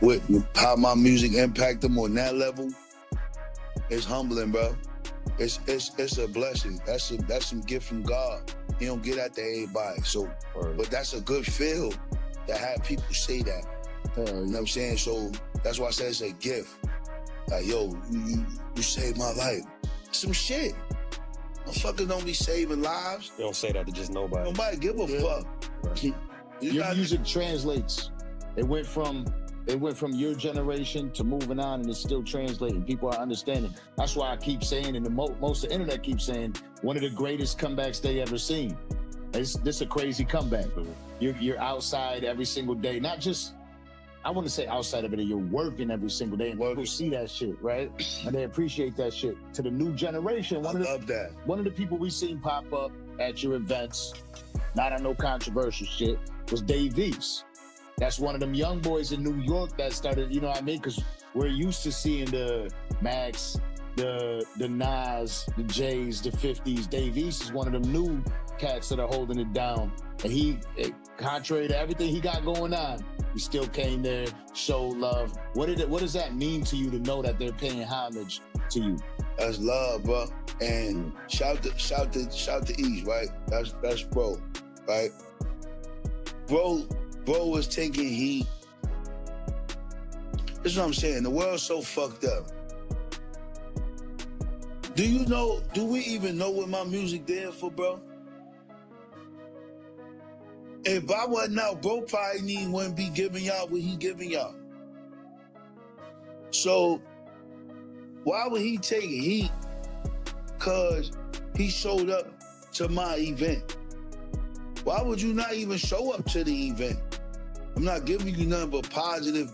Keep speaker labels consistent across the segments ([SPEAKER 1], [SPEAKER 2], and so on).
[SPEAKER 1] with how my music impact them on that level, it's humbling, bro. It's a blessing. That's some gift from God. He don't get that to everybody. So, but that's a good feel to have people say that. You know what I'm saying? So that's why I say it's a gift. Like, yo, you saved my life. Some shit. Motherfuckers don't be saving lives.
[SPEAKER 2] You don't say that to just nobody.
[SPEAKER 1] Nobody give a fuck.
[SPEAKER 3] Right. Your music translates. It went from your generation to moving on, and it's still translating. People are understanding. That's why I keep saying, and most of the internet keeps saying, one of the greatest comebacks they ever seen. This a crazy comeback. You're outside every single day. Not just, I wouldn't say outside of it, you're working every single day, and people see that shit, right? And they appreciate that shit. To the new generation,
[SPEAKER 1] I love that.
[SPEAKER 3] One of the people we seen pop up at your events, not on no controversial shit, was Dave East. That's one of them young boys in New York that started, you know what I mean? Because we're used to seeing the Max, the Nas, the Jays, the 50s. Dave East is one of them new cats that are holding it down. And he, contrary to everything he got going on, he still came there, showed love. What does that mean to you to know that they're paying homage to you?
[SPEAKER 1] That's love, bro. And shout to East, right? That's bro, right? Bro was taking heat. This is what I'm saying. The world's so fucked up. Do we even know what my music there for, bro? If I wasn't out, bro probably wouldn't be giving y'all what he giving y'all. So, why would he take heat? Cause he showed up to my event. Why would you not even show up to the event? I'm not giving you nothing but positive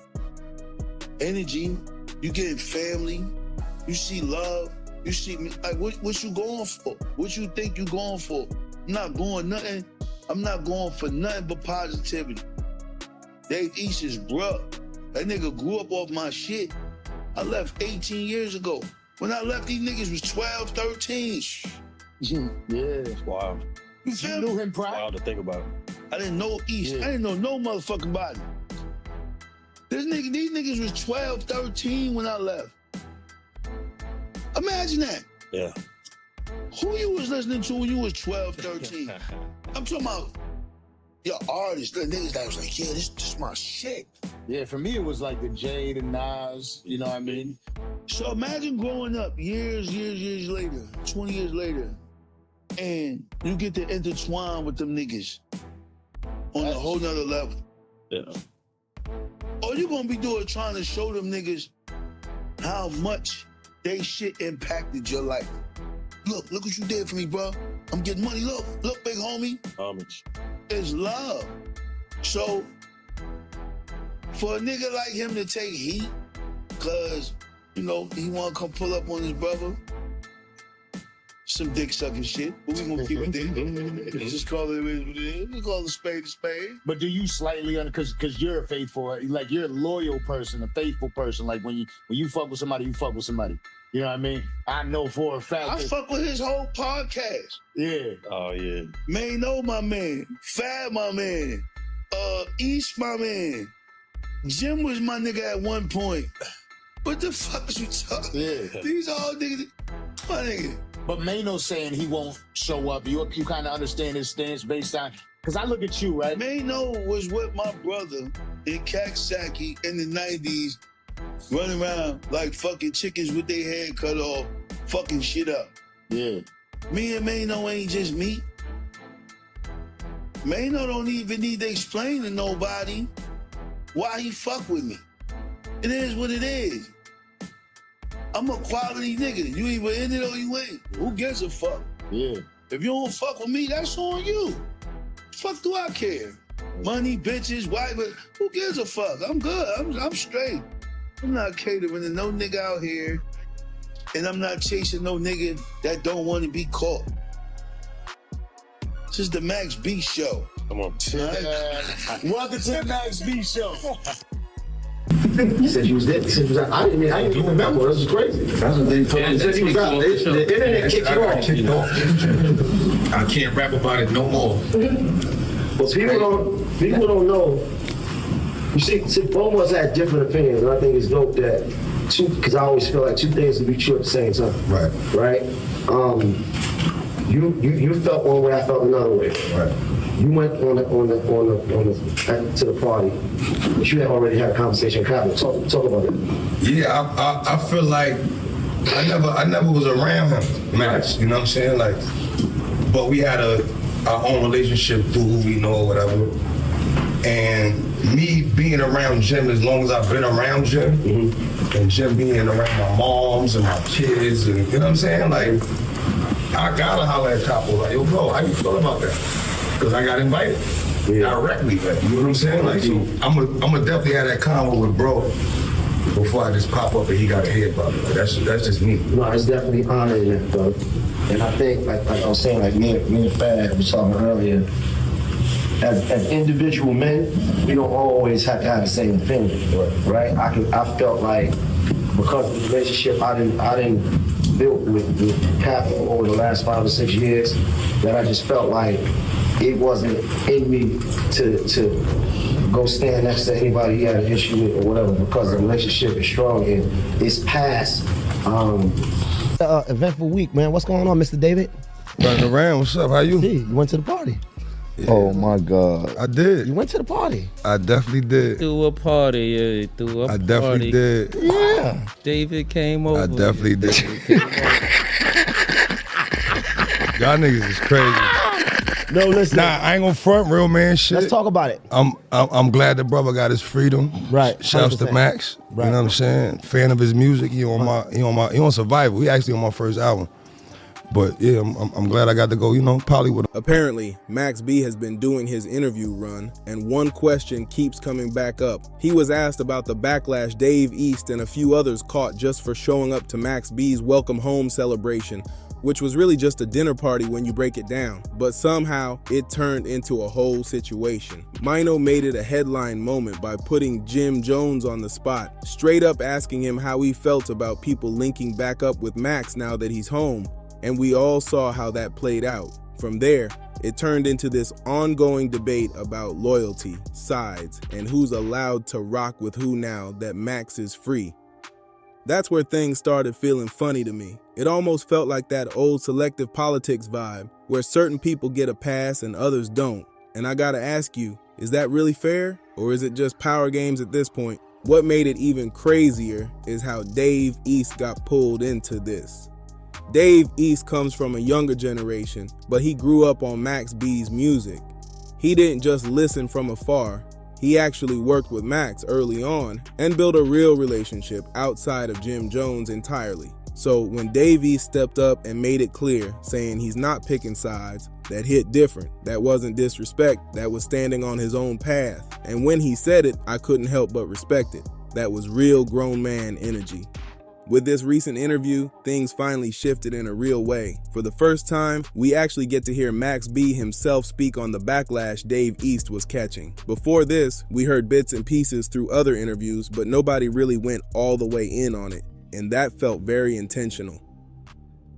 [SPEAKER 1] energy. You getting family. You see love. You see me. Like, what you going for? What you think you going for? I'm not going nothing. I'm not going for nothing but positivity. Dave East is bruh. That nigga grew up off my shit. I left 18 years ago. When I left, these niggas was 12, 13.
[SPEAKER 3] Yeah.
[SPEAKER 2] Wow.
[SPEAKER 1] You feel
[SPEAKER 3] You
[SPEAKER 1] me?
[SPEAKER 3] knew him prior?
[SPEAKER 2] Wild to think about.
[SPEAKER 1] I didn't know East.
[SPEAKER 3] Yeah.
[SPEAKER 1] I didn't know no motherfucking body. These niggas was 12, 13 when I left. Imagine that.
[SPEAKER 2] Yeah.
[SPEAKER 1] Who you was listening to when you was 12, 13? I'm talking about your artists, the niggas that was like, yeah, this is my shit.
[SPEAKER 3] Yeah, for me, it was like the Jay, the Nas, you know what I mean?
[SPEAKER 1] So imagine growing up years later, 20 years later, and you get to intertwine with them niggas on a whole nother level.
[SPEAKER 2] Yeah.
[SPEAKER 1] All you gonna be doing trying to show them niggas how much they shit impacted your life. Look what you did for me, bro. I'm getting money. Look, big homie.
[SPEAKER 2] Homage.
[SPEAKER 1] It's love. So, for a nigga like him to take heat, cause, you know, he wanna come pull up on his brother, some dick sucking shit, but we gonna keep it there. Just call it what it is. We call it a spade a spade.
[SPEAKER 3] But do you slightly, because you're a faithful, like you're a loyal person, a faithful person, like when you fuck with somebody, you fuck with somebody. You know what I mean? I know for a fact.
[SPEAKER 1] I fuck with his whole podcast.
[SPEAKER 3] Yeah.
[SPEAKER 2] Oh, yeah.
[SPEAKER 1] Maino, my man. Fab, my man. East, my man. Jim was my nigga at one point. What the fuck is you talking?
[SPEAKER 3] Yeah.
[SPEAKER 1] These all niggas. My nigga.
[SPEAKER 3] But Maino's saying he won't show up. You kind of understand his stance based on, because I look at you, right?
[SPEAKER 1] Maino was with my brother in Kaksaki in the 90s, running around like fucking chickens with their head cut off, fucking shit up.
[SPEAKER 3] Yeah.
[SPEAKER 1] Me and Maino ain't just me. Maino don't even need to explain to nobody why he fuck with me. It is what it is. I'm a quality nigga. You either in it or you ain't. Who gives a fuck?
[SPEAKER 3] Yeah.
[SPEAKER 1] If you don't fuck with me, that's on you. Fuck do I care? Money, bitches, wife, who gives a fuck? I'm good. I'm straight. I'm not catering to no nigga out here, and I'm not chasing no nigga that don't want to be caught. This is the Max B Show.
[SPEAKER 2] Come on.
[SPEAKER 3] Welcome to the Max B Show.
[SPEAKER 4] He said she was dead. He said she was out. I didn't even remember. This is crazy. That's what they told me. He said she was out. The internet kicked you off.
[SPEAKER 5] I can't rap about it no more.
[SPEAKER 4] But people don't know You see, both of us had different opinions, and I think it's dope that because I always feel like two things can be true at the same time.
[SPEAKER 5] Right.
[SPEAKER 4] Right? You felt one way, I felt another way.
[SPEAKER 5] Right.
[SPEAKER 4] You went to the party, but you had already had a conversation with Kevin. Talk about it.
[SPEAKER 5] Yeah, I feel like I never was around him, Max. You know what I'm saying? Like, but we had our own relationship through who we know or whatever. And me being around Jim as long as I've been around Jim, and Jim being around my moms and my kids, and you know what I'm saying? Like, I gotta holler at Capo, like, yo, bro, how you feel about that? Because I got invited directly, like, you know what I'm saying? Like, so I'm gonna definitely have that convo with bro before I just pop up and he got to hear about it. Like, that's just me.
[SPEAKER 4] No, it's definitely honoring that, though. And I think, like I was saying, like me and Fad was talking earlier, as individual men, we don't always have to have the same opinion, right? I felt like because of the relationship I didn't build with Capital over the last 5 or 6 years, that I just felt like it wasn't in me to go stand next to anybody he had an issue with or whatever, because the relationship is strong and it's past. Eventful week, man. What's going on, Mr. David?
[SPEAKER 5] Running around, what's up? How you?
[SPEAKER 4] Hey, you went to the party.
[SPEAKER 5] Yeah.
[SPEAKER 6] Oh my God.
[SPEAKER 5] I did.
[SPEAKER 4] You went to the party.
[SPEAKER 5] I definitely did.
[SPEAKER 6] Threw a party, yeah. Threw a party.
[SPEAKER 5] I definitely did.
[SPEAKER 4] Yeah.
[SPEAKER 6] David came over.
[SPEAKER 5] I definitely did. Y'all niggas is crazy.
[SPEAKER 4] No, listen.
[SPEAKER 5] Nah, I ain't gonna front, real man shit.
[SPEAKER 4] Let's talk about it.
[SPEAKER 5] I'm glad the brother got his freedom.
[SPEAKER 4] Right.
[SPEAKER 5] Shouts to
[SPEAKER 4] 100%.
[SPEAKER 5] Max.
[SPEAKER 4] Right.
[SPEAKER 5] You know what I'm saying? Fan of his music. He on Survival. He actually on my first album. But yeah, I'm glad I got to go, probably with him.
[SPEAKER 7] Apparently, Max B has been doing his interview run, and one question keeps coming back up. He was asked about the backlash Dave East and a few others caught just for showing up to Max B's welcome home celebration, which was really just a dinner party when you break it down, but somehow it turned into a whole situation. Maino made it a headline moment by putting Jim Jones on the spot, straight up asking him how he felt about people linking back up with Max now that he's home, and we all saw how that played out. From there, it turned into this ongoing debate about loyalty, sides, and who's allowed to rock with who now that Max is free. That's where things started feeling funny to me. It almost felt like that old selective politics vibe, where certain people get a pass and others don't. And I gotta ask you, is that really fair? Or is it just power games at this point? What made it even crazier is how Dave East got pulled into this. Dave East comes from a younger generation, but he grew up on Max B's music. He didn't just listen from afar. He actually worked with Max early on and built a real relationship outside of Jim Jones entirely. So when Dave East stepped up and made it clear, saying he's not picking sides, that hit different. That wasn't disrespect, that was standing on his own path. And when he said it, I couldn't help but respect it. That was real grown man energy. With this recent interview, things finally shifted in a real way. For the first time, we actually get to hear Max B himself speak on the backlash Dave East was catching. Before this, we heard bits and pieces through other interviews, but nobody really went all the way in on it, and that felt very intentional.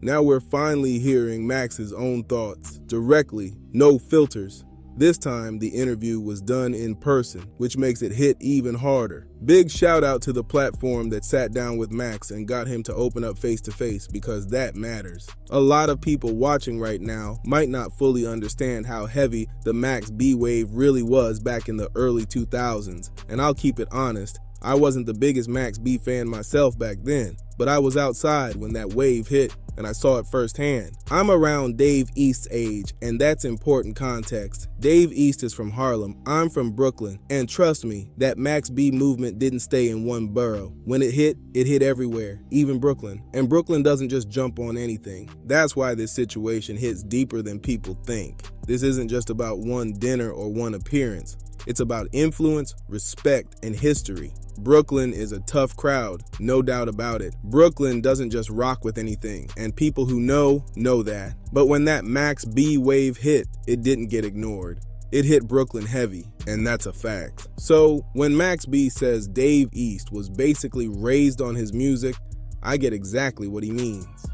[SPEAKER 7] Now we're finally hearing Max's own thoughts, directly, no filters. This time, the interview was done in person, which makes it hit even harder. Big shout out to the platform that sat down with Max and got him to open up face to face, because that matters. A lot of people watching right now might not fully understand how heavy the Max B wave really was back in the early 2000s. And I'll keep it honest, I wasn't the biggest Max B fan myself back then, but I was outside when that wave hit and I saw it firsthand. I'm around Dave East's age, and that's important context. Dave East is from Harlem, I'm from Brooklyn, and trust me, that Max B movement didn't stay in one borough. When it hit everywhere, even Brooklyn. And Brooklyn doesn't just jump on anything. That's why this situation hits deeper than people think. This isn't just about one dinner or one appearance. It's about influence, respect, and history. Brooklyn is a tough crowd, no doubt about it. Brooklyn doesn't just rock with anything, and people who know that. But when that Max B wave hit, it didn't get ignored. It hit Brooklyn heavy, and that's a fact. So when Max B says Dave East was basically raised on his music, I get exactly what he means.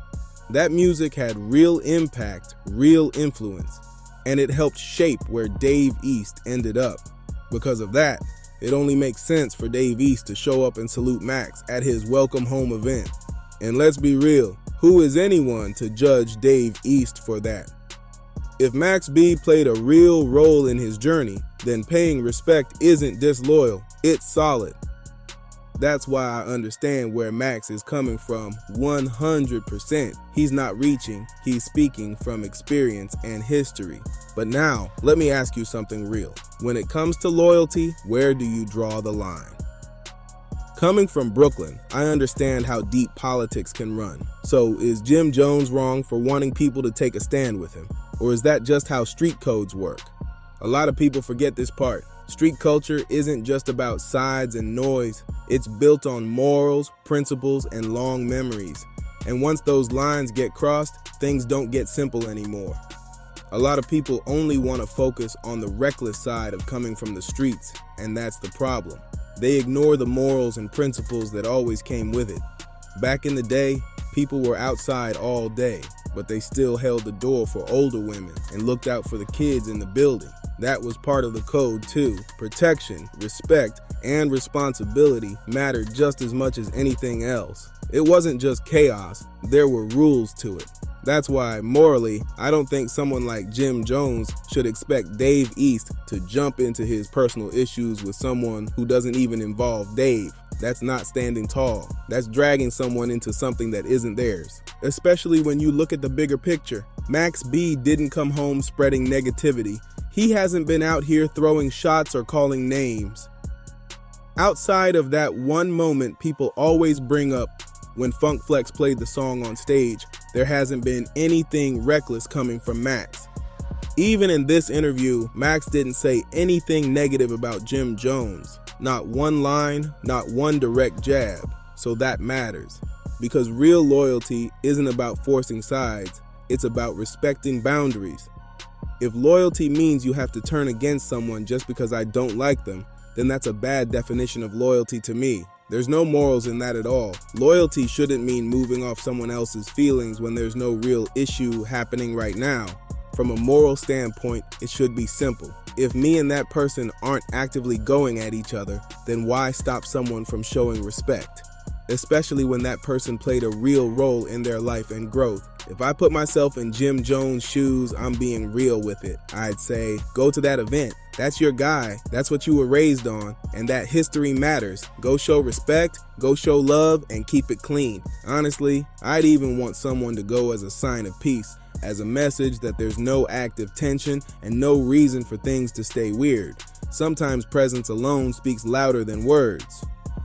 [SPEAKER 7] That music had real impact, real influence, and it helped shape where Dave East ended up. Because of that, It only makes sense for Dave East to show up and salute Max at his welcome home event. And let's be real, who is anyone to judge Dave East for that? If Max B played a real role in his journey, then paying respect isn't disloyal, it's solid. That's why I understand where Max is coming from 100%. He's not reaching, he's speaking from experience and history. But now, let me ask you something real. When it comes to loyalty, where do you draw the line? Coming from Brooklyn, I understand how deep politics can run. So is Jim Jones wrong for wanting people to take a stand with him? Or is that just how street codes work? A lot of people forget this part. Street culture isn't just about sides and noise. It's built on morals, principles, and long memories. And once those lines get crossed, things don't get simple anymore. A lot of people only want to focus on the reckless side of coming from the streets, and that's the problem. They ignore the morals and principles that always came with it. Back in the day, people were outside all day, but they still held the door for older women and looked out for the kids in the building. That was part of the code too. Protection, respect, and responsibility mattered just as much as anything else. It wasn't just chaos, there were rules to it. That's why, morally, I don't think someone like Jim Jones should expect Dave East to jump into his personal issues with someone who doesn't even involve Dave. That's not standing tall. That's dragging someone into something that isn't theirs. Especially when you look at the bigger picture. Max B didn't come home spreading negativity. He hasn't been out here throwing shots or calling names. Outside of that one moment people always bring up when Funk Flex played the song on stage, there hasn't been anything reckless coming from Max. Even in this interview, Max didn't say anything negative about Jim Jones. Not one line, not one direct jab. So that matters. Because real loyalty isn't about forcing sides, it's about respecting boundaries. If loyalty means you have to turn against someone just because I don't like them, then that's a bad definition of loyalty to me. There's no morals in that at all. Loyalty shouldn't mean moving off someone else's feelings when there's no real issue happening right now. From a moral standpoint, it should be simple. If me and that person aren't actively going at each other, then why stop someone from showing respect? Especially when that person played a real role in their life and growth. If I put myself in Jim Jones' shoes, I'm being real with it. I'd say, go to that event. That's your guy. That's what you were raised on. And that history matters. Go show respect, go show love, and keep it clean. Honestly, I'd even want someone to go as a sign of peace, as a message that there's no active tension and no reason for things to stay weird. Sometimes presence alone speaks louder than words.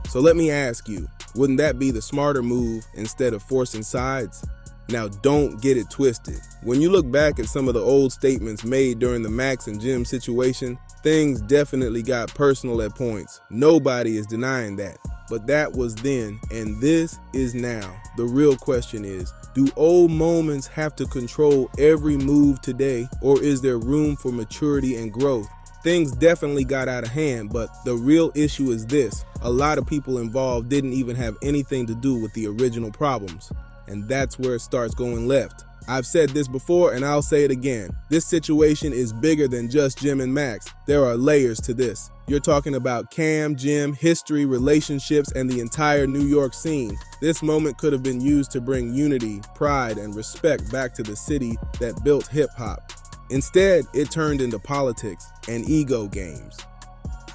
[SPEAKER 7] So let me ask you, wouldn't that be the smarter move instead of forcing sides? Now don't get it twisted. When you look back at some of the old statements made during the Max and Jim situation, things definitely got personal at points. Nobody is denying that. But that was then, and this is now. The real question is, do old moments have to control every move today, or is there room for maturity and growth? Things definitely got out of hand, but the real issue is this. A lot of people involved didn't even have anything to do with the original problems. And that's where it starts going left. I've said this before and I'll say it again. This situation is bigger than just Jim and Max. There are layers to this. You're talking about Cam, Jim, history, relationships, and the entire New York scene. This moment could have been used to bring unity, pride, and respect back to the city that built hip-hop. Instead, it turned into politics and ego games.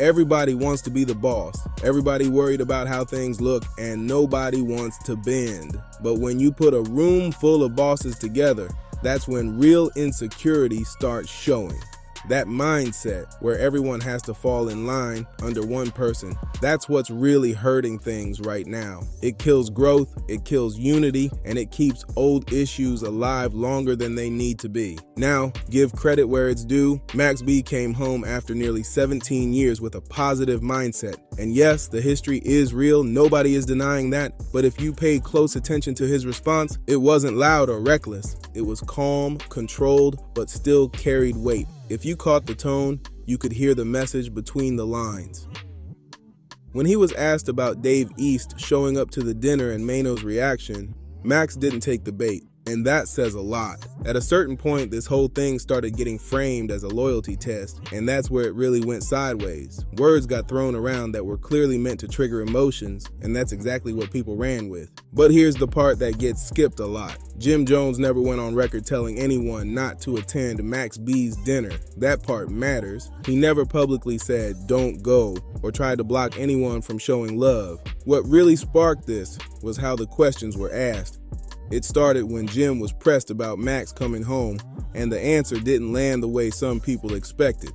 [SPEAKER 7] Everybody wants to be the boss. Everybody worried about how things look, and nobody wants to bend. But when you put a room full of bosses together, that's when real insecurity starts showing. That mindset where everyone has to fall in line under one person, that's what's really hurting things right now. It kills growth, it kills unity, and it keeps old issues alive longer than they need to be. Now, give credit where it's due. Max B came home after nearly 17 years with a positive mindset. And yes, the history is real, nobody is denying that, but if you paid close attention to his response, it wasn't loud or reckless. It was calm, controlled, but still carried weight. If you caught the tone, you could hear the message between the lines. When he was asked about Dave East showing up to the dinner and Maino's reaction, Max didn't take the bait. And that says a lot. At a certain point, this whole thing started getting framed as a loyalty test, and that's where it really went sideways. Words got thrown around that were clearly meant to trigger emotions, and that's exactly what people ran with. But here's the part that gets skipped a lot. Jim Jones never went on record telling anyone not to attend Max B's dinner. That part matters. He never publicly said, "Don't go," or tried to block anyone from showing love. What really sparked this was how the questions were asked. It started when Jim was pressed about Max coming home, and the answer didn't land the way some people expected.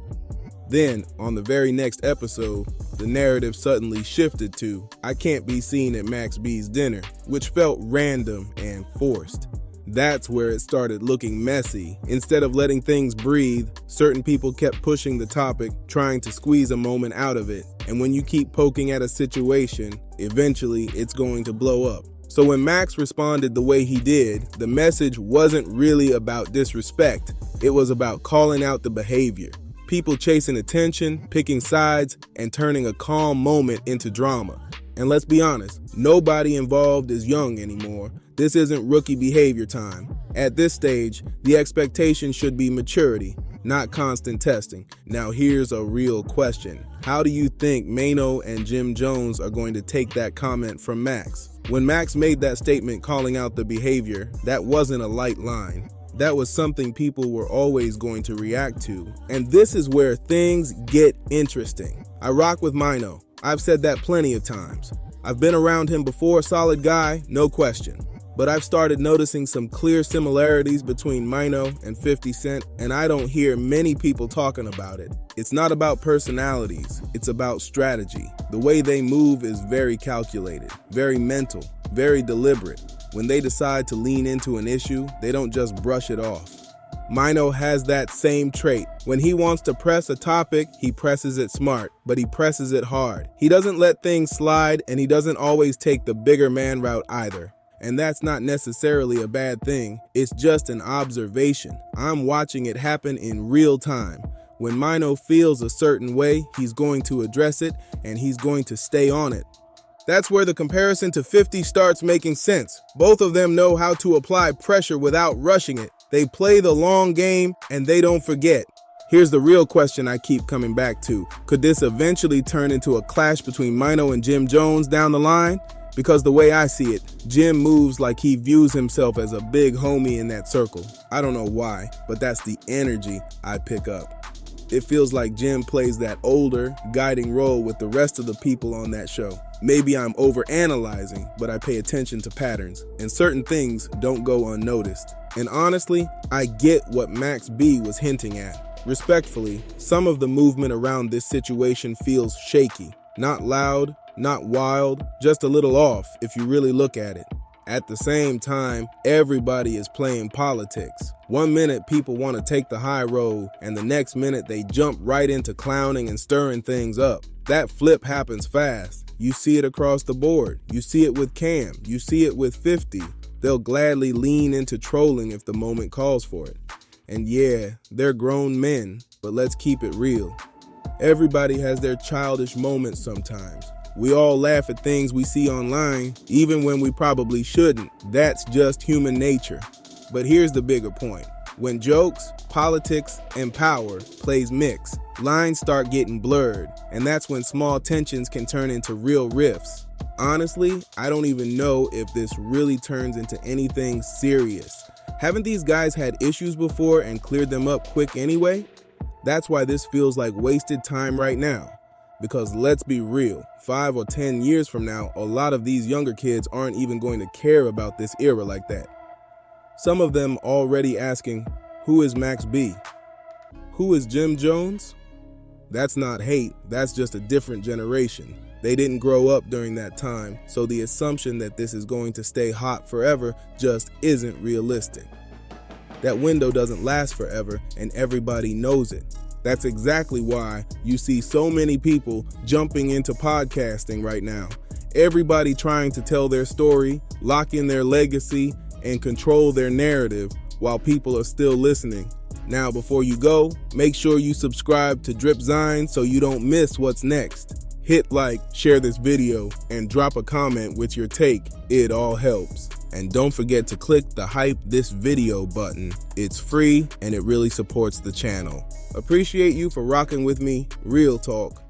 [SPEAKER 7] Then, on the very next episode, the narrative suddenly shifted to, "I can't be seen at Max B's dinner," which felt random and forced. That's where it started looking messy. Instead of letting things breathe, certain people kept pushing the topic, trying to squeeze a moment out of it. And when you keep poking at a situation, eventually it's going to blow up. So when Max responded the way he did, the message wasn't really about disrespect. It was about calling out the behavior. People chasing attention, picking sides, and turning a calm moment into drama. And let's be honest, nobody involved is young anymore. This isn't rookie behavior time. At this stage, the expectation should be maturity, not constant testing. Now here's a real question. How do you think Maino and Jim Jones are going to take that comment from Max? When Max made that statement calling out the behavior, that wasn't a light line. That was something people were always going to react to. And this is where things get interesting. I rock with Maino. I've said that plenty of times. I've been around him before, solid guy, no question. But I've started noticing some clear similarities between Maino and 50 Cent, and I don't hear many people talking about it. It's not about personalities, it's about strategy. The way they move is very calculated, very mental, very deliberate. When they decide to lean into an issue, they don't just brush it off. Maino has that same trait. When he wants to press a topic, he presses it smart, but he presses it hard. He doesn't let things slide, and he doesn't always take the bigger man route either. And that's not necessarily a bad thing, it's just an observation. I'm watching it happen in real time. When Maino feels a certain way, he's going to address it, and he's going to stay on it. That's where the comparison to 50 starts making sense. Both of them know how to apply pressure without rushing it. They play the long game, and they don't forget. Here's the real question I keep coming back to. Could this eventually turn into a clash between Maino and Jim Jones down the line? Because the way I see it, Jim moves like he views himself as a big homie in that circle. I don't know why, but that's the energy I pick up. It feels like Jim plays that older, guiding role with the rest of the people on that show. Maybe I'm overanalyzing, but I pay attention to patterns, and certain things don't go unnoticed. And honestly, I get what Max B was hinting at. Respectfully, some of the movement around this situation feels shaky. Not loud, not wild, just a little off if you really look at it. At the same time, everybody is playing politics. One minute people want to take the high road, and the next minute they jump right into clowning and stirring things up. That flip happens fast. You see it across the board. You see it with Cam. You see it with 50. They'll gladly lean into trolling if the moment calls for it. And yeah, they're grown men, but let's keep it real. Everybody has their childish moments sometimes. We all laugh at things we see online, even when we probably shouldn't. That's just human nature. But here's the bigger point. When jokes, politics, and power plays mix, lines start getting blurred, and that's when small tensions can turn into real rifts. Honestly, I don't even know if this really turns into anything serious. Haven't these guys had issues before and cleared them up quick anyway? That's why this feels like wasted time right now. Because let's be real, 5 or 10 years from now, a lot of these younger kids aren't even going to care about this era like that. Some of them already asking, who is Max B? Who is Jim Jones? That's not hate, that's just a different generation. They didn't grow up during that time, so the assumption that this is going to stay hot forever just isn't realistic. That window doesn't last forever, and everybody knows it. That's exactly why you see so many people jumping into podcasting right now. Everybody trying to tell their story, lock in their legacy, and control their narrative while people are still listening. Now, before you go, make sure you subscribe to Dripzine so you don't miss what's next. Hit like, share this video, and drop a comment with your take. It all helps. And don't forget to click the Hype This Video button. It's free and it really supports the channel. Appreciate you for rocking with me. Real talk.